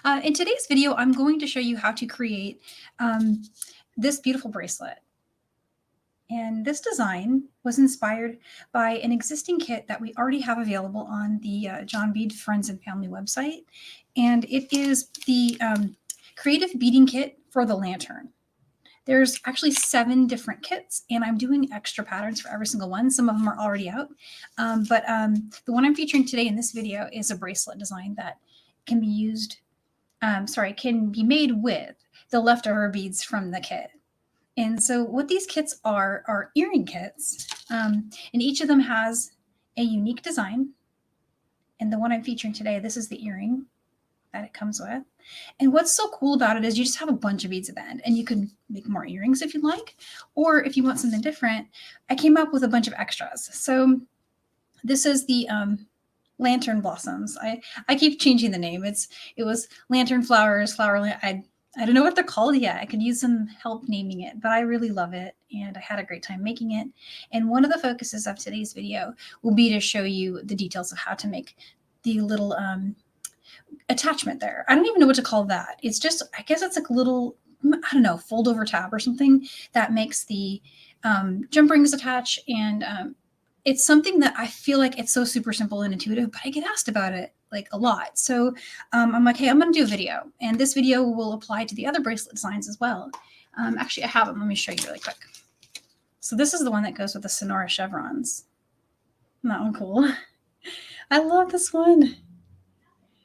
In today's video, I'm going to show you how to create this beautiful bracelet. And this design was inspired by an existing kit that we already have available on the John Bead Friends and Family website. And it is the Creative Beading Kit for the lantern. There's actually 7 different kits, and I'm doing extra patterns for every single one. Some of them are already out. But the one I'm featuring today in this video is a bracelet design that can be used can be made with the leftover beads from the kit. And so what these kits are earring kits, and each of them has a unique design. And the one I'm featuring today, this is the earring that it comes with. And what's so cool about it is you just have a bunch of beads at the end, and you can make more earrings if you'd like, or if you want something different, I came up with a bunch of extras. So this is the lantern blossoms. I keep changing the name. It was lantern flowers, I don't know what they're called yet. I could use some help naming it, but I really love it and I had a great time making it. And one of the focuses of today's video will be to show you the details of how to make the little attachment there. I don't even know what to call that. It's just, I guess it's like a little, I don't know, fold over tab or something that makes the jump rings attach. And it's something that I feel like it's so super simple and intuitive, but I get asked about it like a lot. So I'm like, hey, I'm going to do a video, and this video will apply to the other bracelet designs as well. Actually, I have them. Let me show you really quick. So this is the one that goes with the Sonora chevrons. Isn't that one cool? I love this one.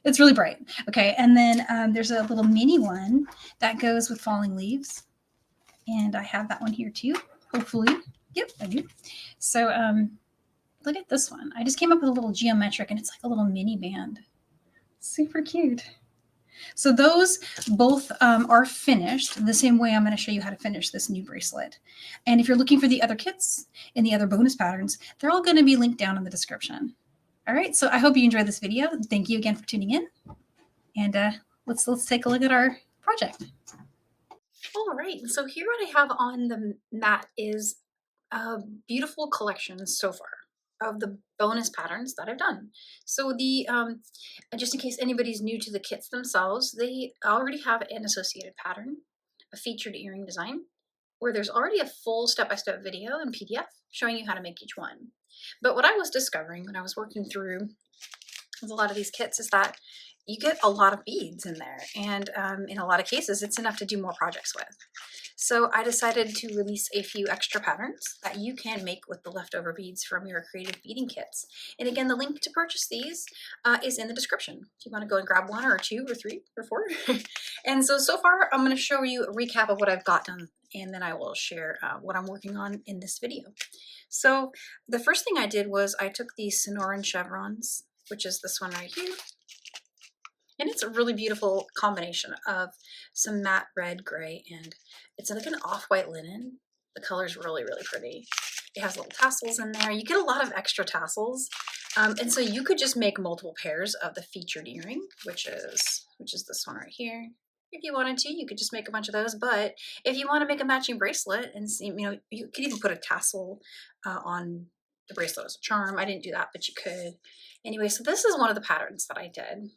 It's really bright. Okay, and then there's a little mini one that goes with falling leaves, and I have that one here too. Hopefully, yep, I do. So look at this one. I just came up with a little geometric, and it's like a little mini band. Super cute. So those both are finished the same way I'm going to show you how to finish this new bracelet. And if you're looking for the other kits and the other bonus patterns, they're all going to be linked down in the description. All right, so I hope you enjoyed this video. Thank you again for tuning in. And let's take a look at our project. All right, so here what I have on the mat is a beautiful collection so far of the bonus patterns that I've done. So just in case anybody's new to the kits themselves, they already have an associated pattern, a featured earring design, where there's already a full step-by-step video in PDF showing you how to make each one. But what I was discovering when I was working through with a lot of these kits is that you get a lot of beads in there, and in a lot of cases it's enough to do more projects with. So I decided to release a few extra patterns that you can make with the leftover beads from your Creative Beading Kits. And again, the link to purchase these is in the description if you want to go and grab 1 or 2 or 3 or 4. And so far I'm going to show you a recap of what I've got done, and then I will share what I'm working on in this video. So the first thing I did was I took these Sonoran chevrons, which is this one right here. And it's a really beautiful combination of some matte red, gray, and it's like an off-white linen. The color is really, really pretty. It has little tassels in there. You get a lot of extra tassels. And so you could just make multiple pairs of the featured earring, which is this one right here. If you wanted to, you could just make a bunch of those. But if you want to make a matching bracelet and see, you could even put a tassel on the bracelet as a charm. I didn't do that, but you could. Anyway, so this is one of the patterns that I did.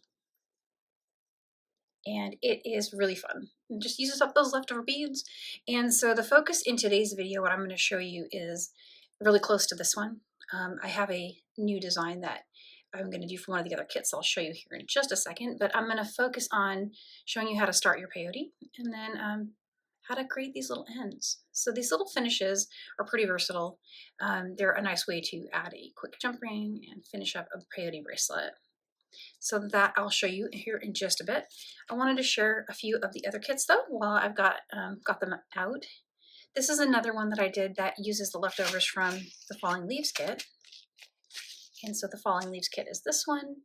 And it is really fun. It just uses up those leftover beads. And so the focus in today's video, what I'm going to show you is really close to this one. I have a new design that I'm going to do for one of the other kits. I'll show you here in just a second, but I'm going to focus on showing you how to start your peyote and then how to create these little ends. So these little finishes are pretty versatile. They're a nice way to add a quick jump ring and finish up a peyote bracelet. So that I'll show you here in just a bit. I wanted to share a few of the other kits though while I've got them out. This is another one that I did that uses the leftovers from the Falling Leaves kit. And so the Falling Leaves kit is this one.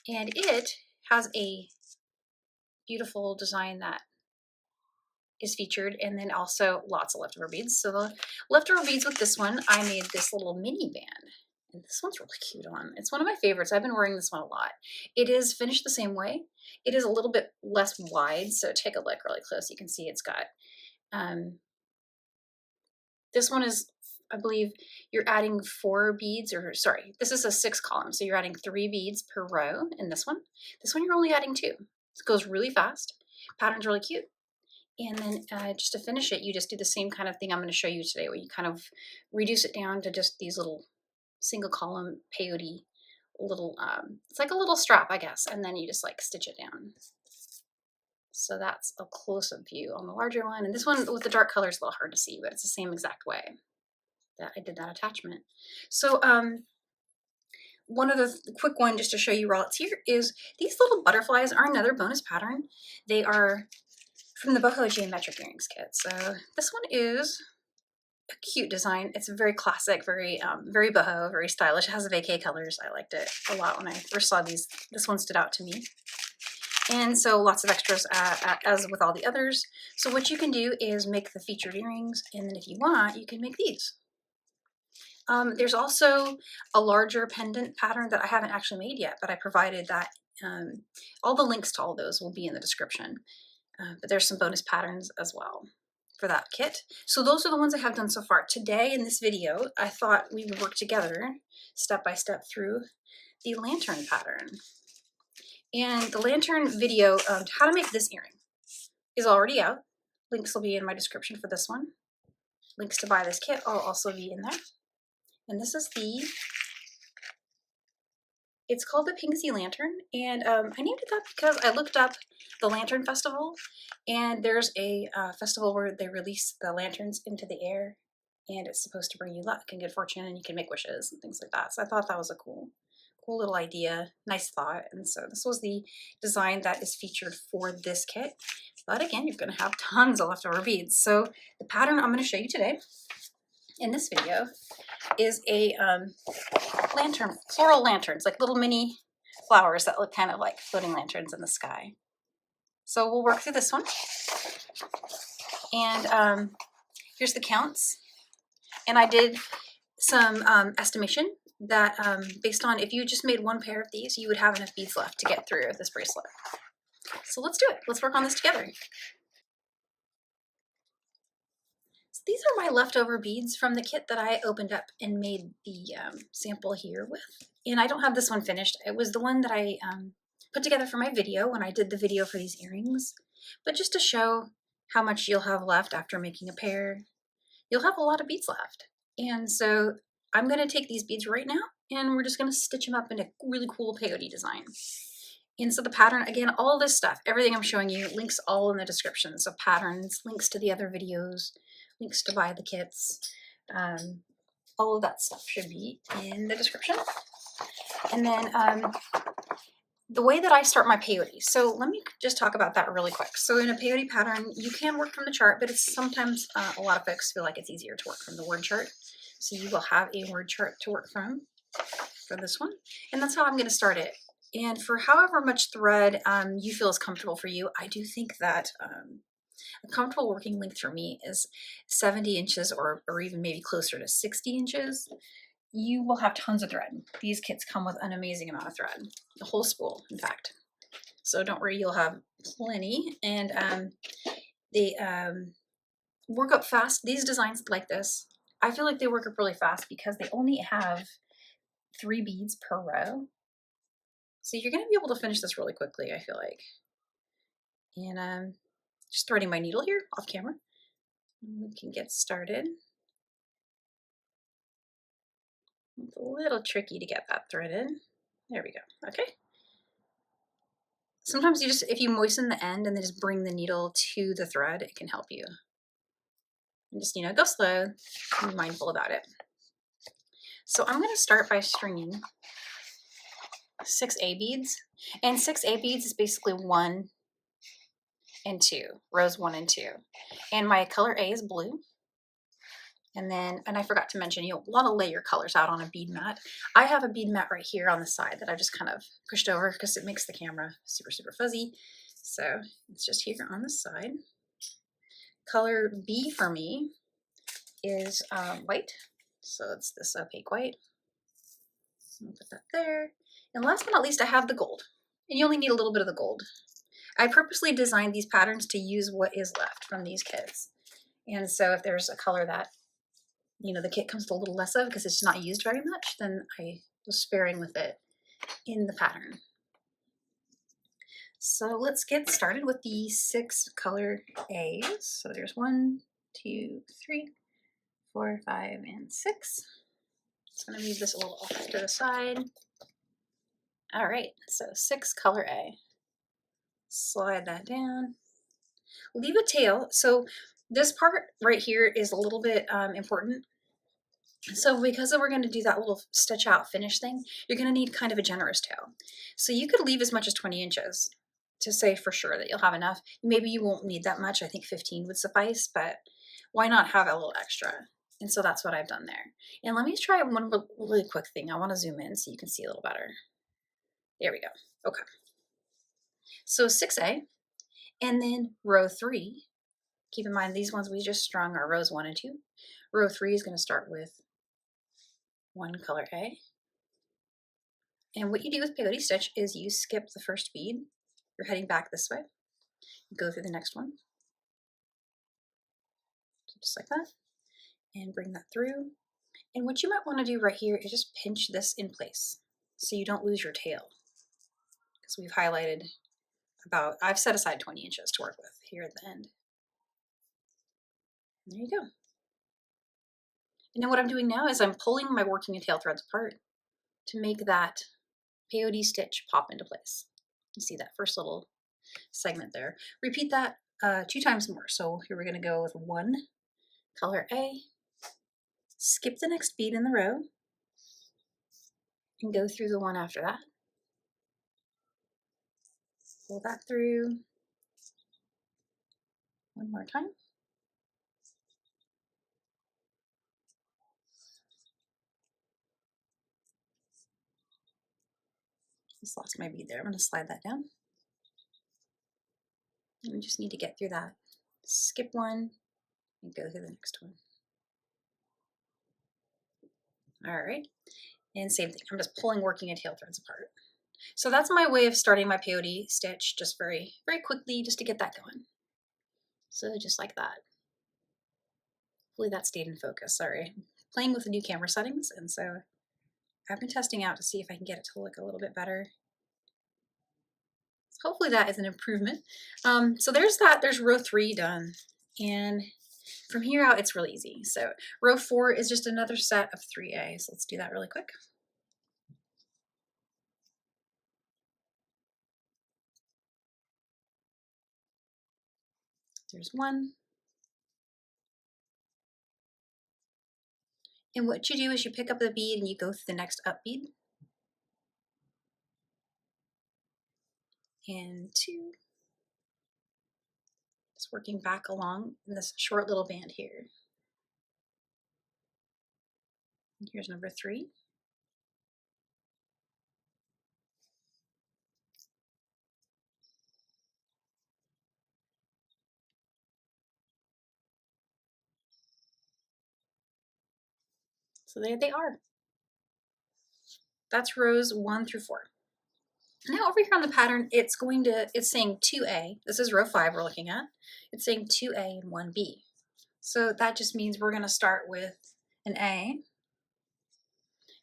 And it has a beautiful design that is featured, and then also lots of leftover beads. So the leftover beads with this one, I made this little mini band. And this one's really cute on. It's one of my favorites. I've been wearing this one a lot. It is finished the same way. It is a little bit less wide, so take a look really close. You can see it's got, this one is I believe you're adding 4 beads, or sorry, this is a 6 column. So you're adding 3 beads per row in this one. This one you're only adding 2. It goes really fast. Pattern's really cute. And then just to finish it, you just do the same kind of thing I'm going to show you today, where you kind of reduce it down to just these little single column peyote little, it's like a little strap, I guess. And then you just like stitch it down. So that's a close-up view on the larger one. And this one with the dark color is a little hard to see, but it's the same exact way that I did that attachment. So one of the quick one just to show you while it's here is these little butterflies are another bonus pattern. They are from the Boho Geometric Earrings kit. So this one is a cute design. It's very classic, very very boho, very stylish. It has vacay colors. I liked it a lot when I first saw these. This one stood out to me. And so lots of extras as with all the others. So what you can do is make the featured earrings, and then if you want, you can make these. There's also a larger pendant pattern that I haven't actually made yet, but I provided that. All the links to all those will be in the description. But there's some bonus patterns as well for that kit. So those are the ones I have done so far. Today in this video, I thought we would work together step by step through the lantern pattern. And the lantern video of how to make this earring is already out. Links will be in my description for this one. Links to buy this kit will also be in there. And this is it's called the Pink Sea Lantern. And I named it that because I looked up the Lantern Festival, and there's a festival where they release the lanterns into the air, and it's supposed to bring you luck and good fortune, and you can make wishes and things like that. So I thought that was a cool little idea, nice thought. And so this was the design that is featured for this kit. But again, you're going to have tons of leftover beads. So the pattern I'm going to show you today in this video is a lantern, floral lanterns, like little mini flowers that look kind of like floating lanterns in the sky. So we'll work through this one. And here's the counts. And I did some estimation that based on if you just made 1 pair of these, you would have enough beads left to get through this bracelet. So let's do it. Let's work on this together. So these are my leftover beads from the kit that I opened up and made the sample here with. And I don't have this one finished. It was the one that I put together for my video when I did the video for these earrings. But just to show how much you'll have left after making a pair, you'll have a lot of beads left. And so I'm going to take these beads right now, and we're just going to stitch them up in a really cool peyote design. And so the pattern, again, all this stuff, everything I'm showing you, links all in the description. So patterns, links to the other videos, links to buy the kits, all of that stuff should be in the description. And then the way that I start my peyote. So let me just talk about that really quick. So in a peyote pattern, you can work from the chart, but it's sometimes a lot of folks feel like it's easier to work from the word chart. So you will have a word chart to work from for this one. And that's how I'm going to start it. And for however much thread you feel is comfortable for you, I do think that a comfortable working length for me is 70 inches or even maybe closer to 60 inches. You will have tons of thread. These kits come with an amazing amount of thread, a whole spool, in fact. So don't worry, you'll have plenty. And they work up fast. These designs like this, I feel like they work up really fast because they only have 3 beads per row. So you're going to be able to finish this really quickly, I feel like. And just threading my needle here off camera. We can get started. It's a little tricky to get that threaded. There we go. Okay. Sometimes if you moisten the end and then just bring the needle to the thread, it can help you. And just, go slow, be mindful about it. So I'm going to start by stringing 6 A beads. And 6 A beads is basically 1 and 2, rows 1 and 2. And my color A is blue. And I forgot to mention, you want to lay your colors out on a bead mat. I have a bead mat right here on the side that I just kind of pushed over because it makes the camera super, super fuzzy. So it's just here on the side. Color B for me is white. So it's this opaque white. I'll put that there. And last but not least, I have the gold. And you only need a little bit of the gold. I purposely designed these patterns to use what is left from these kits. And so if there's a color that you know, the kit comes with a little less of because it's not used very much, then I was sparing with it in the pattern. So let's get started with the 6 color A's. So there's 1, 2, 3, 4, 5, and 6. Just gonna move this a little off to the side. All right, so 6 color A. Slide that down. Leave a tail. So this part right here is a little bit important. So because we're going to do that little stitch out finish thing, you're going to need kind of a generous tail. So you could leave as much as 20 inches to say for sure that you'll have enough. Maybe you won't need that much. I think 15 would suffice, but why not have a little extra? And so that's what I've done there. And let me try one really quick thing. I want to zoom in so you can see a little better. There we go. Okay. So 6A, and then row 3. Keep in mind these ones we just strung are rows 1 and 2. Row 3 is going to start with 1 color A. And what you do with peyote stitch is you skip the first bead. You're heading back this way. Go through the next one. Just like that. And bring that through. And what you might want to do right here is just pinch this in place so you don't lose your tail. Because we've highlighted about, I've set aside 20 inches to work with here at the end. And there you go. And then what I'm doing now is I'm pulling my working and tail threads apart to make that peyote stitch pop into place. You see that first little segment there. Repeat that 2 times more. So here we're going to go with 1 color A, skip the next bead in the row, and go through the one after that. Pull that through one more time. Just lost my bead there. I'm going to slide that down. And we just need to get through that. Skip one and go through the next one. All right. And same thing. I'm just pulling working and tail threads apart. So that's my way of starting my peyote stitch, just very, very quickly, just to get that going. So just like that. Hopefully that stayed in focus. Sorry. I'm playing with the new camera settings, and so I've been testing out to see if I can get it to look a little bit better. So hopefully that is an improvement. So there's that. There's row 3 done. And from here out, it's really easy. So row 4 is just another set of 3A. So let's do that really quick. There's 1. And what you do is you pick up the bead and you go through the next up bead. And 2. Just working back along in this short little band here. And here's number 3. So there they are. That's rows 1 through 4. Now over here on the pattern, it's saying 2A. This is row 5 we're looking at. It's saying 2A and 1B. So that just means we're going to start with an A.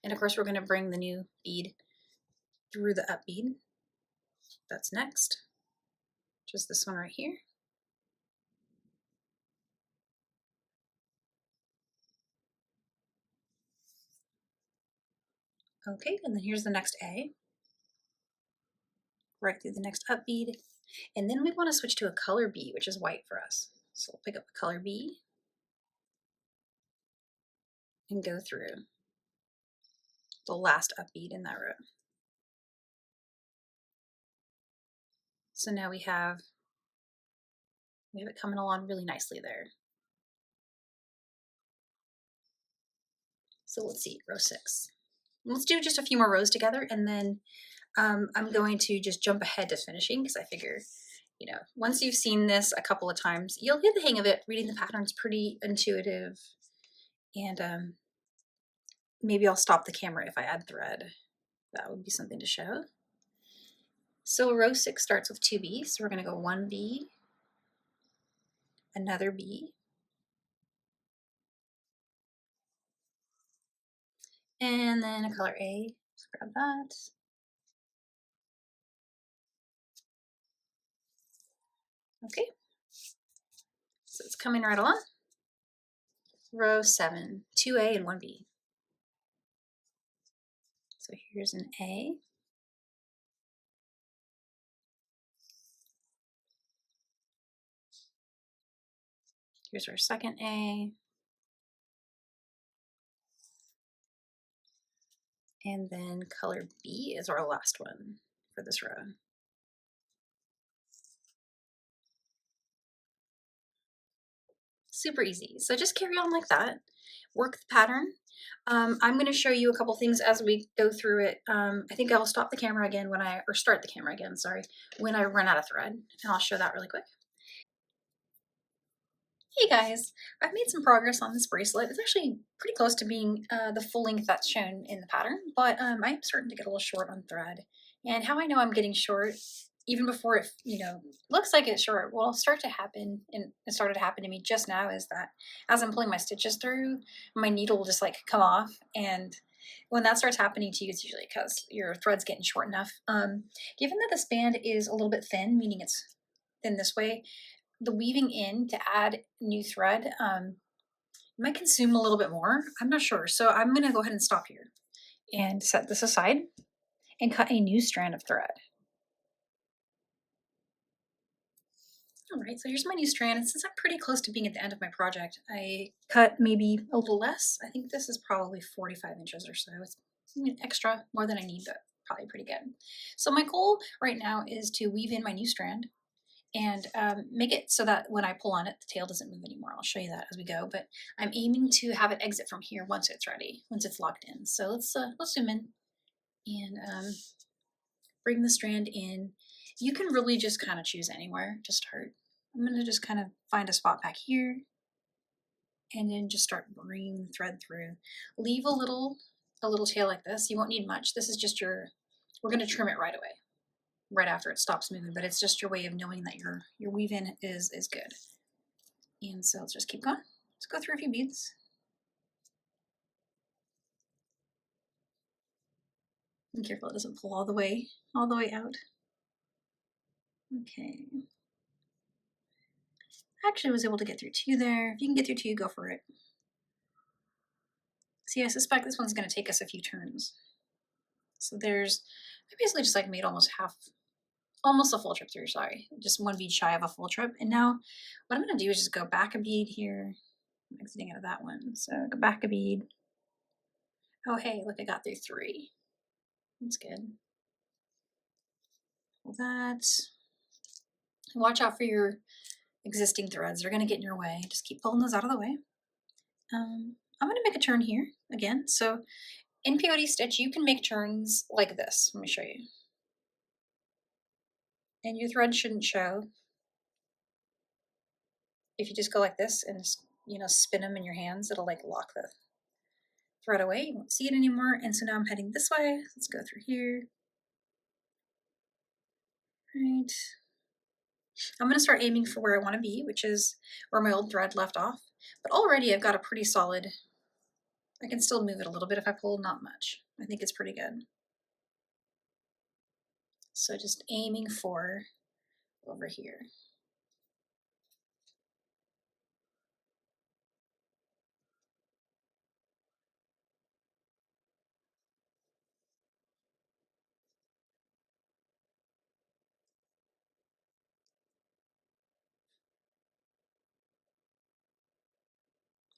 And of course, we're going to bring the new bead through the up bead. That's next. Just this one right here. Okay, and then here's the next A. Right through the next up bead. And then we want to switch to a color B, which is white for us. So we'll pick up the color B and go through the last up bead in that row. So now we have it coming along really nicely there. So let's see, row 6. Let's do just a few more rows together, and then I'm going to just jump ahead to finishing because I figure, you know, once you've seen this a couple of times, you'll get the hang of it. Reading the pattern's pretty intuitive, and maybe I'll stop the camera if I add thread. That would be something to show. So row 6 starts with 2 B's. So we're going to go 1 B, another B, And then a color A, just grab that. Okay, so it's coming right along. Row 7, 2A and 1B. So here's an A. Here's our second A. And then color B is our last one for this row. Super easy. So just carry on like that. Work the pattern. I'm going to show you a couple things as we go through it. I think I'll stop the camera again or start the camera again, sorry, when I run out of thread. And I'll show that really quick. Hey guys, I've made some progress on this bracelet. It's actually pretty close to being the full length that's shown in the pattern, but I'm starting to get a little short on thread. And how I know I'm getting short, even before it, looks like it's short, will start to happen, and it started to happen to me just now, is that as I'm pulling my stitches through, my needle will just like come off. And when that starts happening to you, it's usually because your thread's getting short enough. Given that this band is a little bit thin, meaning it's thin this way, the weaving in to add new thread might consume a little bit more. I'm not sure. So I'm going to go ahead and stop here and set this aside and cut a new strand of thread. All right, so here's my new strand. And since I'm pretty close to being at the end of my project, I cut maybe a little less. I think this is probably 45 inches or so. It's extra, more than I need, but probably pretty good. So my goal right now is to weave in my new strand and make it so that when I pull on it, the tail doesn't move anymore. I'll show you that as we go, but I'm aiming to have it exit from here once it's ready, once it's locked in. So let's zoom in and bring the strand in. You can really just kind of choose anywhere to start. I'm gonna just kind of find a spot back here and then just start bringing the thread through. Leave a little tail like this. You won't need much. This is just we're gonna trim it right away, right after it stops moving, but it's just your way of knowing that your weave in is good. And so let's just keep going. Let's go through a few beads. Be careful it doesn't pull all the way out. Okay. Actually, I was able to get through 2 there. If you can get through 2, go for it. See, I suspect this one's going to take us a few turns. So I basically just like made almost a full trip through, sorry. Just 1 bead shy of a full trip. And now what I'm going to do is just go back a bead here. I'm exiting out of that one. So go back a bead. Oh, hey, look, I got through 3. That's good. Pull that. Watch out for your existing threads. They're going to get in your way. Just keep pulling those out of the way. I'm going to make a turn here again. So in peyote stitch, you can make turns like this. Let me show you. And your thread shouldn't show. If you just go like this and spin them in your hands, it'll like lock the thread away. You won't see it anymore. And so now I'm heading this way. Let's go through here. Right. I'm going to start aiming for where I want to be, which is where my old thread left off. But already I've got a pretty solid, I can still move it a little bit if I pull, not much. I think it's pretty good. So just aiming for over here.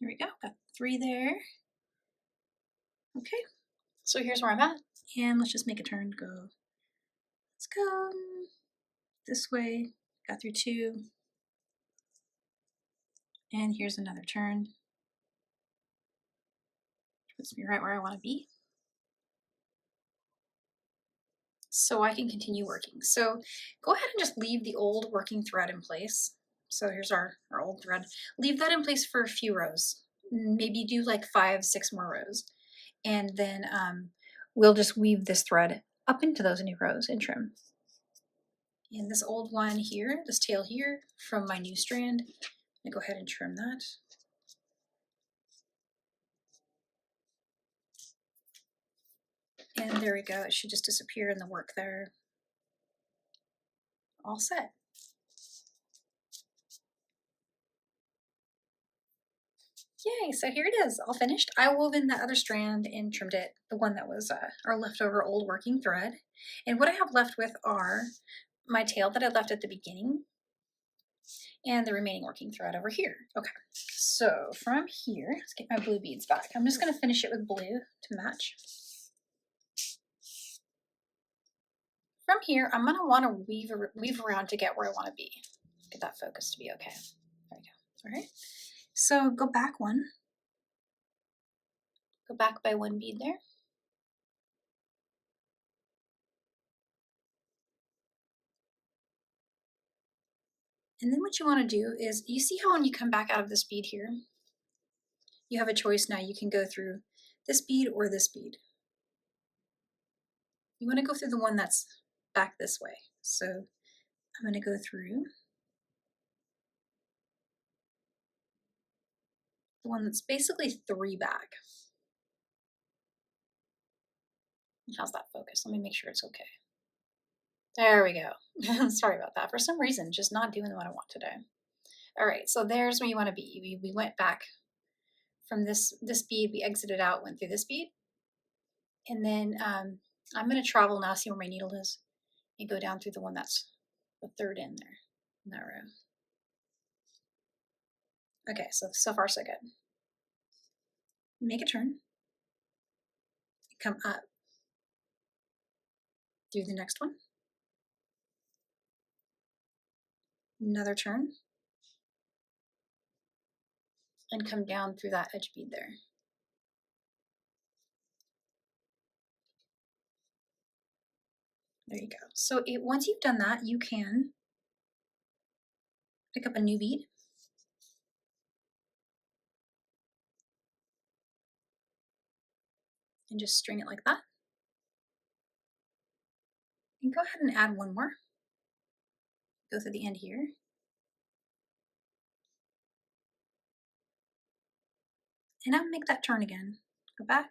Here we go, got 3 there. Okay, so here's where I'm at. And let's just make a turn, let's go this way. Got through 2. And here's another turn. Puts me right where I want to be. So I can continue working. So go ahead and just leave the old working thread in place. So here's our old thread. Leave that in place for a few rows. Maybe do like 5, 6 more rows. And then we'll just weave this thread up into those new rows and trim. And this old one here, this tail here from my new strand, I'm gonna go ahead and trim that. And there we go. It should just disappear in the work there. All set. Yay, so here it is, all finished. I wove in that other strand and trimmed it, the one that was our leftover old working thread. And what I have left with are my tail that I left at the beginning and the remaining working thread over here. Okay, so from here, let's get my blue beads back. I'm just gonna finish it with blue to match. From here, I'm gonna wanna weave around to get where I wanna be. Get that focus to be okay. There we go, all right. So go back one. Go back by one bead there. And then what you want to do is, you see how when you come back out of this bead here, you have a choice now. You can go through this bead or this bead. You want to go through the one that's back this way. So I'm going to go through the one that's basically 3 back. How's that focus? Let me make sure it's okay. There we go. Sorry about that. For some reason, just not doing what I want today. All right, so there's where you want to be. We went back from this bead, we exited out, went through this bead. And then I'm going to travel now, see where my needle is, and go down through the one that's the third in there, in that row. Okay, so far so good. Make a turn. Come up through the next one. Another turn. And come down through that edge bead there. There you go. So once you've done that, you can pick up a new bead. And just string it like that. And go ahead and add one more. Go through the end here. And now make that turn again. Go back.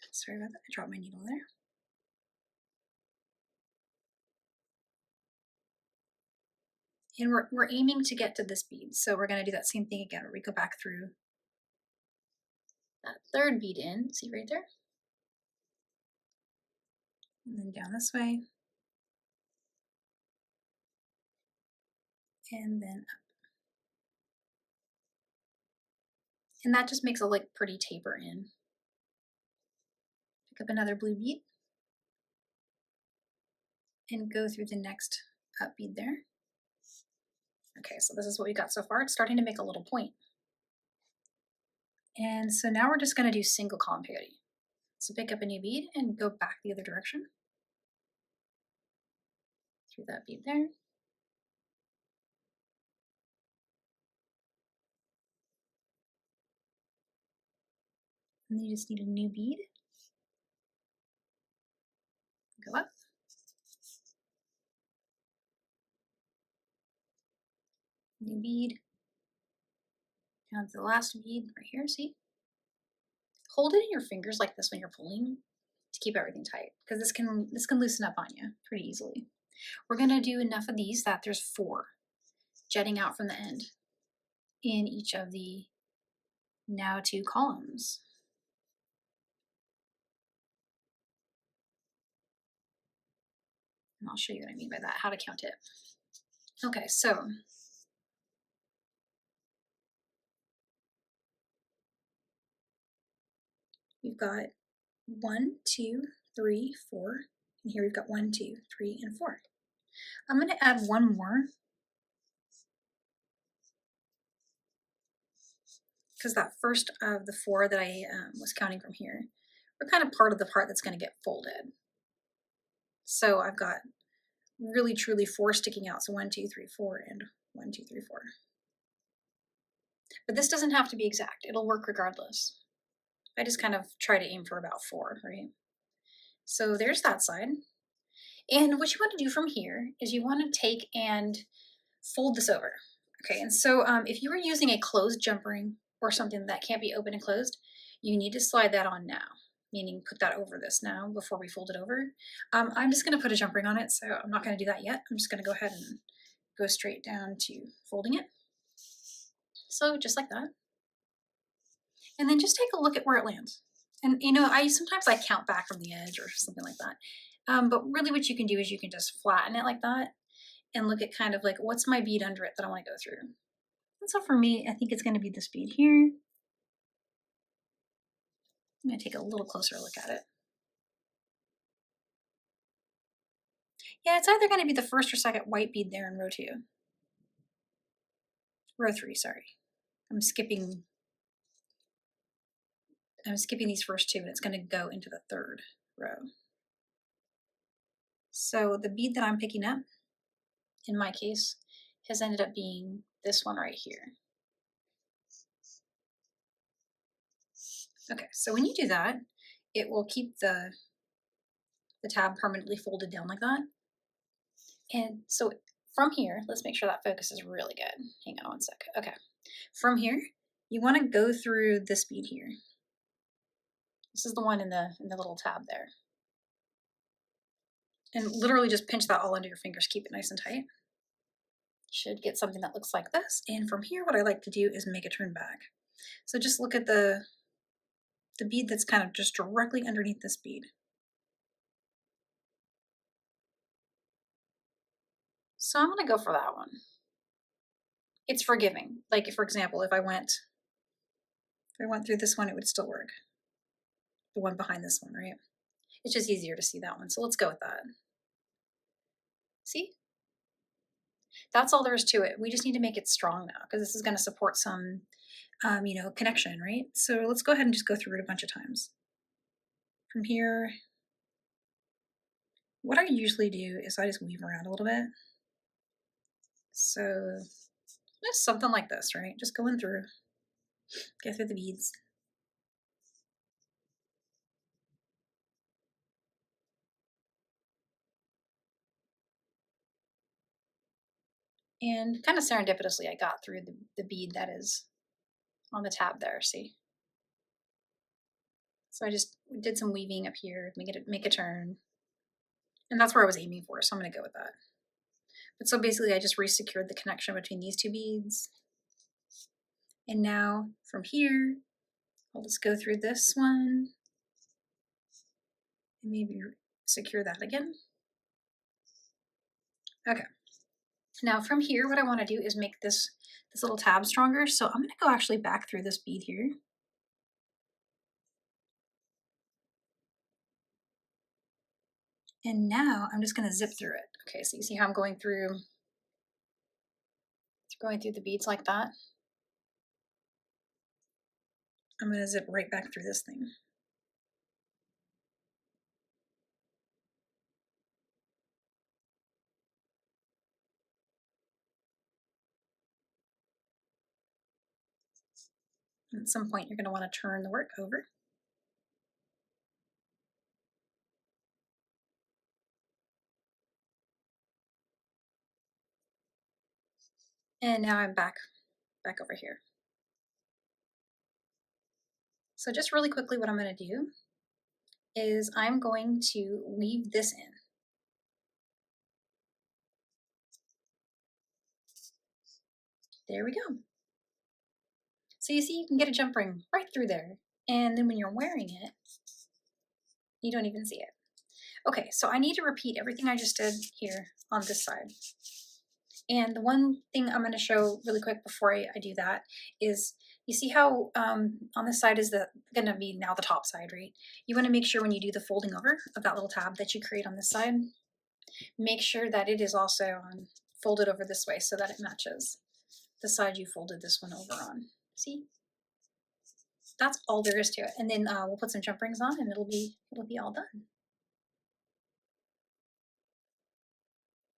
Sorry about that, I dropped my needle there. And we're aiming to get to this bead. So we're gonna do that same thing again, where we go back through that third bead in, see right there? And then down this way. And then up. And that just makes a like pretty taper in. Pick up another blue bead and go through the next up bead there. Okay, so this is what we got so far. It's starting to make a little point. And so now we're just gonna do single column peyote. So pick up a new bead and go back the other direction. Through that bead there. And then you just need a new bead. Go up. New bead. Down to the last bead right here, see? Hold it in your fingers like this when you're pulling to keep everything tight, because this can loosen up on you pretty easily. We're gonna do enough of these that there's 4 jetting out from the end in each of the now 2 columns. And I'll show you what I mean by that, how to count it. Okay, so we've got 1, 2, 3, 4, and here we've got 1, 2, 3, and 4. I'm gonna add one more, because that first of the 4 that I was counting from here, we're kind of part of the part that's gonna get folded. So I've got really truly 4 sticking out. So 1, 2, 3, 4, and 1, 2, 3, 4. But this doesn't have to be exact. It'll work regardless. I just kind of try to aim for about 4, right? So there's that side. And what you want to do from here is you want to take and fold this over. Okay, and so if you were using a closed jump ring or something that can't be open and closed, you need to slide that on now. meaning put that over this now before we fold it over. I'm just going to put a jump ring on it, so I'm not going to do that yet. I'm just going to go ahead and go straight down to folding it. So just like that. And then just take a look at where it lands. And you know, sometimes I count back from the edge or something like that. But really what you can do is you can just flatten it like that and look at kind of like, what's my bead under it that I want to go through. And so for me, I think it's going to be this bead here. I'm going to take a little closer look at it. Yeah, it's either going to be the first or second white bead there in row 2. Row 3, sorry. I'm skipping these first 2, and it's going to go into the 3rd row. So the bead that I'm picking up, in my case, has ended up being this one right here. Okay, so when you do that, it will keep the tab permanently folded down like that. And so from here, let's make sure that focus is really good. Hang on one sec. Okay, from here, you want to go through this bead here. This is the one in the little tab there. And literally just pinch that all under your fingers. Keep it nice and tight. Should get something that looks like this. And from here, what I like to do is make a turn back. So just look at the bead that's kind of just directly underneath this bead. So I'm going to go for that one. It's forgiving. Like, for example, if I went through this one, it would still work. The one behind this one, right? It's just easier to see that one. So let's go with that. See? That's all there is to it. We just need to make it strong now because this is going to support some, connection, right? So let's go ahead and just go through it a bunch of times. From here, what I usually do is I just weave around a little bit. So just something like this, right? Just going through, get through the beads. And kind of serendipitously, I got through the bead that is on the tab there, see? So I just did some weaving up here, make a turn. And that's where I was aiming for, so I'm gonna go with that. But so basically I just re-secured the connection between these 2 beads. And now from here, I'll just go through this one and maybe secure that again. Okay. Now from here, what I want to do is make this little tab stronger. So I'm going to go actually back through this bead here. And now I'm just going to zip through it. Okay, so you see how I'm going through the beads like that? I'm going to zip right back through this thing. And at some point, you're going to want to turn the work over. And now I'm back over here. So just really quickly, what I'm going to do is I'm going to weave this in. There we go. So you see, you can get a jump ring right through there. And then when you're wearing it, you don't even see it. Okay, so I need to repeat everything I just did here on this side. And the one thing I'm going to show really quick before I do that is, you see how on this side is going to be now the top side, right? You want to make sure when you do the folding over of that little tab that you create on this side, make sure that it is also folded over this way so that it matches the side you folded this one over on. See? That's all there is to it. And then we'll put some jump rings on and it'll be all done.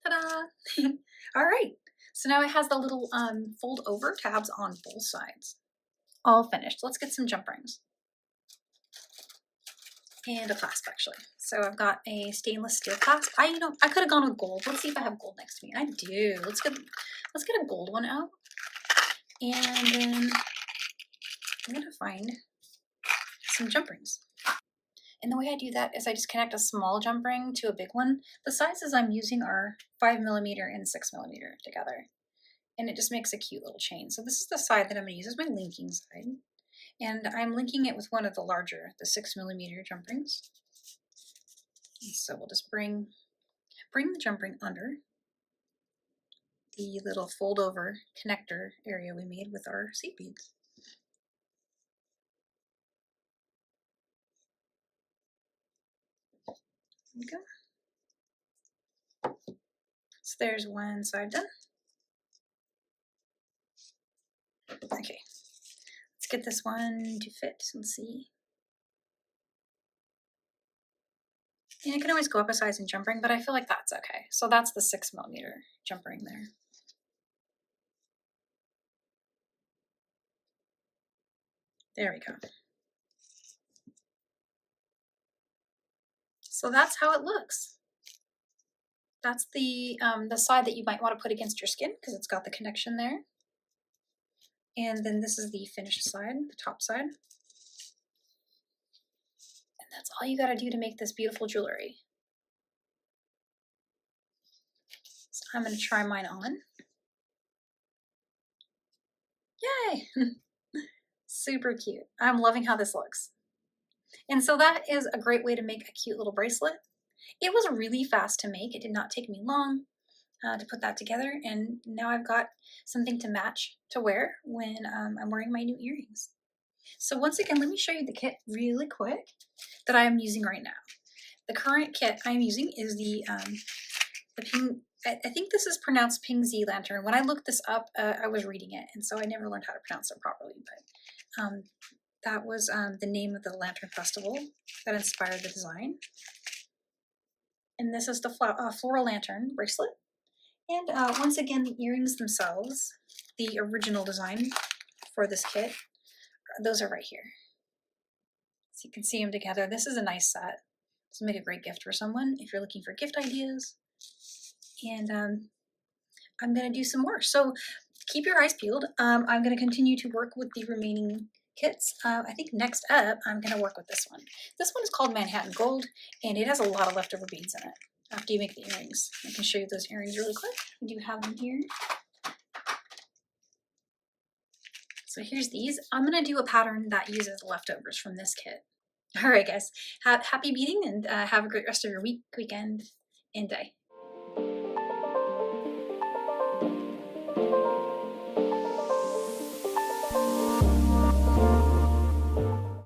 Ta-da! All right. So now it has the little fold over tabs on both sides. All finished. Let's get some jump rings. And a clasp, actually. So I've got a stainless steel clasp. I could have gone with gold. Let's see if I have gold next to me. I do. Let's get a gold one out. And then I'm gonna find some jump rings. And the way I do that is I just connect a small jump ring to a big one. The sizes I'm using are 5mm and 6mm together. And it just makes a cute little chain. So this is the side that I'm going to use as my linking side. And I'm linking it with one of the larger, the 6mm jump rings. And so we'll just bring the jump ring under the little fold over connector area we made with our seed beads. There we go. So there's one side done. Okay, let's get this one to fit. Let's see. And I can always go up a size in jump ring, but I feel like that's okay. So that's the 6mm jump ring there. There we go. So that's how it looks. That's the side that you might want to put against your skin because it's got the connection there. And then this is the finished side, the top side. And that's all you got to do to make this beautiful jewelry. So I'm going to try mine on. Yay! Super cute. I'm loving how this looks. And so that is a great way to make a cute little bracelet. It was really fast to make. It did not take me long to put that together. And now I've got something to match to wear when I'm wearing my new earrings. So once again, let me show you the kit really quick that I am using right now. The current kit I'm using is the Ping, I think this is pronounced Ping Z lantern. When I looked this up, I was reading it, and so I never learned how to pronounce it properly, but that was the name of the lantern festival that inspired the design. And this is the floral lantern bracelet. And once again, the earrings themselves, the original design for this kit, those are right here. So you can see them together. This is a nice set. This will make a great gift for someone if you're looking for gift ideas. And I'm going to do some more. So keep your eyes peeled. I'm going to continue to work with the remaining kits. I think next up, I'm going to work with this one. This one is called Manhattan Gold, and it has a lot of leftover beads in it after you make the earrings. I can show you those earrings really quick. I do have them here. So here's these. I'm going to do a pattern that uses leftovers from this kit. All right, guys. Happy beading, and have a great rest of your week, weekend, and day.